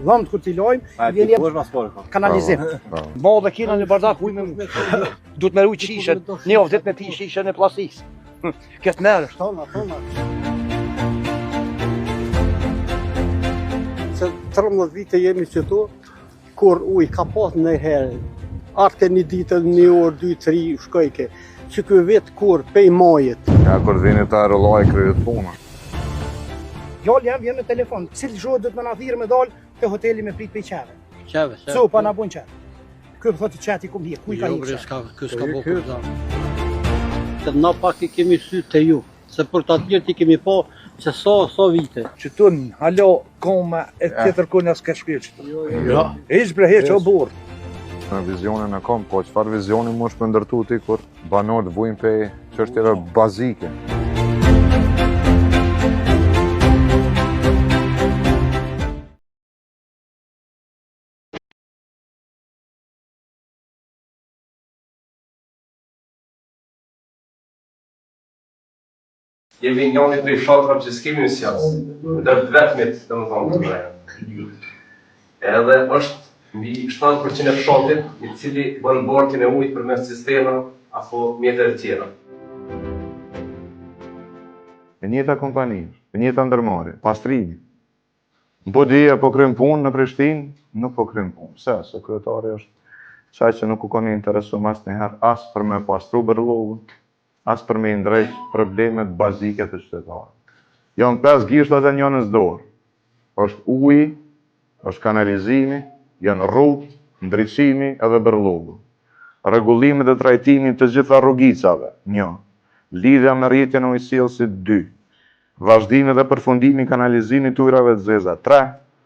Dhëmt kur t'i lojmë, vjen kanalizim. Ma dhe kina në bardak ujë me du të meru qishën, një ovdit me pi qishën e plastikës. Këtë merë. Se 13 vite jemi që tu, kur uj ka pas në herë, arte një ditë, një orë, 2-3 shkojke, që kjo vetë kur pej majet. Ja, kur vini ta rëlloj kryet puna. Gjallë jam vjen me telefon, cilë zhojë dhëtë me na thirë me dalë të hoteli me prit për i qeve. Qeve. So, pa na bun qeve. Kjo thotë qeti kum hje, kuj ka i qeve. Kësë ka bo këtë. Na pak i kemi sy të ju, se për të atëgjët i kemi po që sa vite. Që tu në halo koma e tjetër ku nësë ka shpirë që tu. Jo. Ishë bre heqë o burë. Në vizionin e kom, po qëfar vizionin mu është ndërtu ti kur banorët vujnë pe çështjeve bazike. Jemi njëni prej shatrave që s'kemi në sjansë, ndër të vetmit, domethënë të mëdhenj. Edhe është mbi 70% e fshatit, i cili bën mbartjen e ujit përmes cisterna apo mjeteve të tjera. E njëjta kompani, e njëjta ndërmarrje, pastrimi. Bodia po kryen punë në Prishtinë, nuk po kryen punë. Pse? Se kryetari është çaj që nuk u kanë interesuar asnjëherë as për me pastru Berllogun, as për me ndrejt problemet bazike të qytetarëve. Janë 5 gishtat e njënës dorë. Është uji, është kanalizimi, janë rrugë, ndriçimi edhe Berllogu. Rregullimet e trajtimit të gjitha rrugicave, 1. Lidhja me rrjetjen e ujësillësit, 2. Vazhdimi dhe përfundimi i kanalizimit të ujrave të zeza, 3.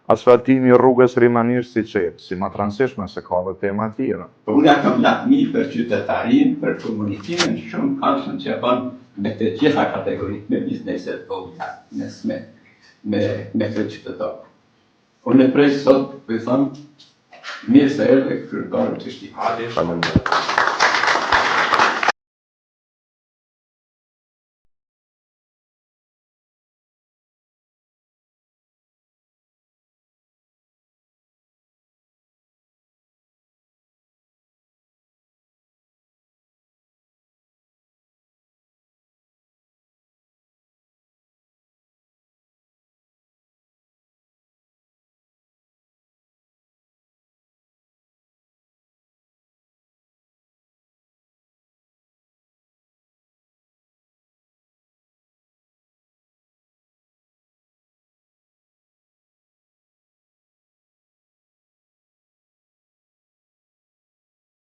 Asfaltimi i rrugës Rimanish Siçep, si ma transishme se ka dhe tema tjera. Unë kam lakmi për qytetarin, për komunikimin shumë kanshën që bën me të gjitha kategoritë me bizneset vogla, me të qytetarë. Unë e prej sot, për thëmë, mirë se erdhe kryetarët të Shqipërisë.